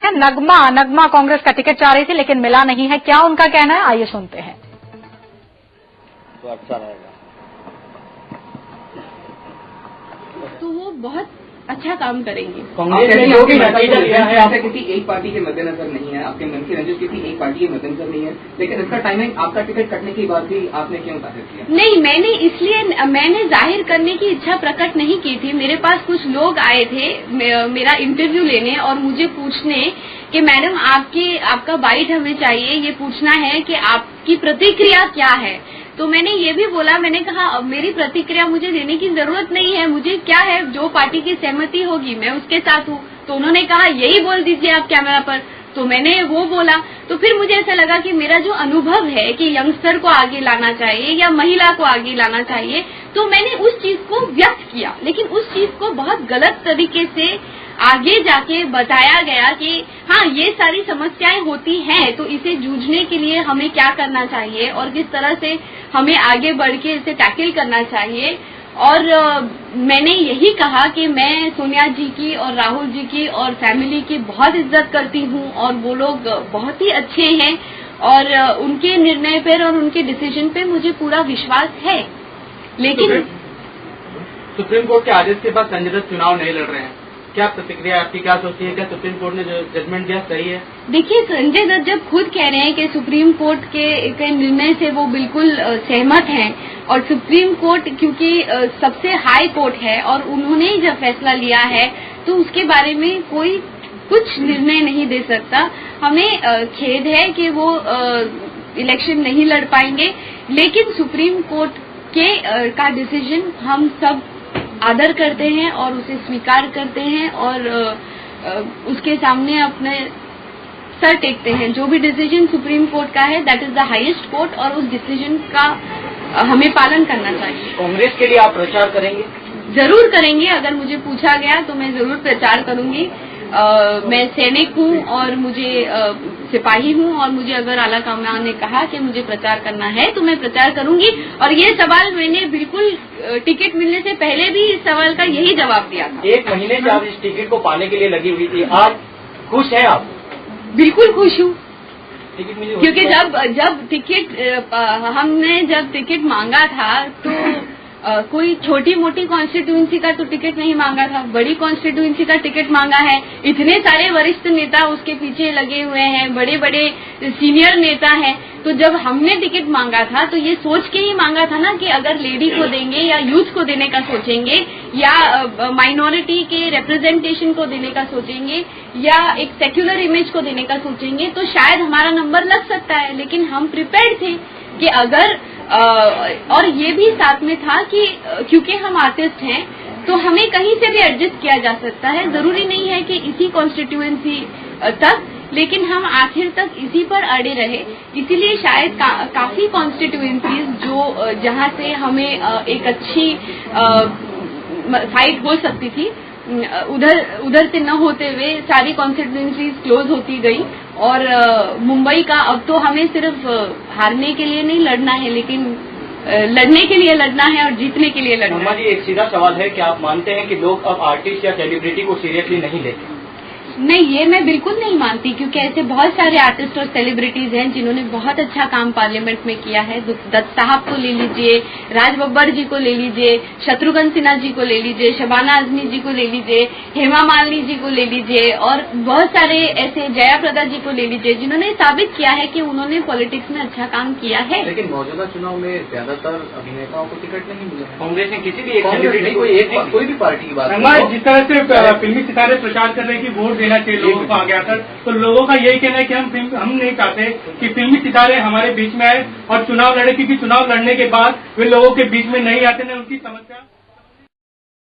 हैं नगमा कांग्रेस का टिकट चाह रही थी लेकिन मिला नहीं है, क्या उनका कहना है, आइए सुनते हैं। तो अच्छा रहेगा, तो वो बहुत अच्छा काम करेंगे। कांग्रेस ने जो भी नतीजा लिया है आपका किसी एक पार्टी के मद्देनजर नहीं है, आपके मन की रंजिश किसी एक पार्टी के मद्देनजर नहीं है, लेकिन इसका टाइमिंग आपका टिकट कटने के बाद भी आपने क्यों जाहिर किया? नहीं, मैंने जाहिर करने की इच्छा प्रकट नहीं की थी। मेरे पास कुछ लोग आए थे मेरा इंटरव्यू लेने और मुझे पूछने कि मैडम आपका बाइट हमें चाहिए, ये पूछना है कि आपकी प्रतिक्रिया क्या है। तो मैंने ये भी बोला, मैंने कहा मेरी प्रतिक्रिया मुझे देने की जरूरत नहीं है, मुझे क्या है, जो पार्टी की सहमति होगी मैं उसके साथ हूँ। तो उन्होंने कहा यही बोल दीजिए आप कैमरा पर, तो मैंने वो बोला। तो फिर मुझे ऐसा लगा कि मेरा जो अनुभव है कि यंगस्टर को आगे लाना चाहिए या महिला को आगे लाना चाहिए, तो मैंने उस चीज को व्यक्त किया, लेकिन उस चीज को बहुत गलत तरीके से आगे जाके बताया गया कि हाँ ये सारी समस्याएं होती हैं, तो इसे जूझने के लिए हमें क्या करना चाहिए और किस तरह से हमें आगे बढ़ के इसे टैकल करना चाहिए। और मैंने यही कहा कि मैं सोनिया जी की और राहुल जी की और फैमिली की बहुत इज्जत करती हूँ और वो लोग बहुत ही अच्छे हैं और उनके निर्णय पर और उनके डिसीजन पे मुझे पूरा विश्वास है। लेकिन सुप्रीम कोर्ट के आदेश के बाद संजय दत्त चुनाव नहीं लड़ रहे हैं, क्या प्रतिक्रिया आपकी, क्या सोचती है, क्या सुप्रीम कोर्ट ने जो जजमेंट दिया सही है? देखिए, संजय दत्त जब खुद कह रहे हैं कि सुप्रीम कोर्ट के निर्णय से वो बिल्कुल सहमत हैं और सुप्रीम कोर्ट क्योंकि सबसे हाई कोर्ट है और उन्होंने ही जब फैसला लिया है तो उसके बारे में कोई कुछ निर्णय नहीं दे सकता। हमें खेद है कि वो इलेक्शन नहीं लड़ पाएंगे, लेकिन सुप्रीम कोर्ट का डिसीजन हम सब आदर करते हैं और उसे स्वीकार करते हैं और उसके सामने अपने सर टेकते हैं। जो भी डिसीजन सुप्रीम कोर्ट का है that is the highest court और उस डिसीजन का हमें पालन करना चाहिए। कांग्रेस के लिए आप प्रचार करेंगे? जरूर करेंगे, अगर मुझे पूछा गया तो मैं जरूर प्रचार करूंगी। मैं सैनिक हूँ और मुझे सिपाही हूँ और मुझे अगर आला कमान ने कहा कि मुझे प्रचार करना है तो मैं प्रचार करूंगी। और ये सवाल मैंने बिल्कुल टिकट मिलने से पहले भी इस सवाल का यही जवाब दिया था। 1 महीने से आप इस टिकट को पाने के लिए लगी हुई थी, आज खुश हैं आप? बिल्कुल खुश हूँ, क्योंकि हमने जब टिकट मांगा था तो कोई छोटी मोटी कॉन्स्टिट्यूएंसी का तो टिकट नहीं मांगा था, बड़ी कॉन्स्टिट्यूएंसी का टिकट मांगा है। इतने सारे वरिष्ठ नेता उसके पीछे लगे हुए हैं, बड़े बड़े सीनियर नेता हैं। तो जब हमने टिकट मांगा था तो ये सोच के ही मांगा था ना कि अगर लेडी को देंगे या यूथ को देने का सोचेंगे या माइनॉरिटी के रिप्रेजेंटेशन को देने का सोचेंगे या एक सेक्युलर इमेज को देने का सोचेंगे तो शायद हमारा नंबर लग सकता है। लेकिन हम प्रिपेयर्ड थे कि अगर और ये भी साथ में था कि क्योंकि हम आर्टिस्ट हैं तो हमें कहीं से भी एडजस्ट किया जा सकता है, जरूरी नहीं है कि इसी कॉन्स्टिट्यूएंसी तक, लेकिन हम आखिर तक इसी पर अड़े रहे। इसीलिए शायद काफी कॉन्स्टिट्यूएंसीज जो जहां से हमें एक अच्छी फाइट हो सकती थी उधर से न होते हुए सारी कॉन्स्टिट्यूएंसीज क्लोज होती गई और मुंबई का अब तो हमें सिर्फ हारने के लिए नहीं लड़ना है, लेकिन लड़ने के लिए लड़ना है और जीतने के लिए लड़ना है। जी, एक सीधा सवाल है कि आप मानते हैं कि लोग अब आर्टिस्ट या सेलिब्रिटी को सीरियसली नहीं लेते? नहीं, ये मैं बिल्कुल नहीं मानती, क्योंकि ऐसे बहुत सारे आर्टिस्ट और सेलिब्रिटीज हैं जिन्होंने बहुत अच्छा काम पार्लियामेंट में किया है। दत्त साहब को ले लीजिए, राज बब्बर जी को ले लीजिए, शत्रुघ्न सिन्हा जी को ले लीजिए, शबाना आजमी जी को ले लीजिए, हेमा मालिनी जी को ले लीजिए और बहुत सारे ऐसे, जया प्रदा जी को ले लीजिए, जिन्होंने साबित किया है कि उन्होंने पॉलिटिक्स में अच्छा काम किया है। लेकिन मौजूदा चुनाव में ज्यादातर अभिनेताओं को टिकट नहीं मिला। कांग्रेस ने किसी भी एक सेलिब्रिटी कोई भी पार्टी की बात, जिस तरह से फिल्मी सितारे प्रचार कर रहे हैं कि वोट देना चाहिए लोगों को आगे आकर, तो लोगों का यही कहना है कि हम नहीं चाहते कि फिल्मी सितारे हमारे बीच में आए और चुनाव लड़े, क्योंकि चुनाव लड़ने के बाद वे लोगों के बीच में नहीं आते, न उनकी समस्या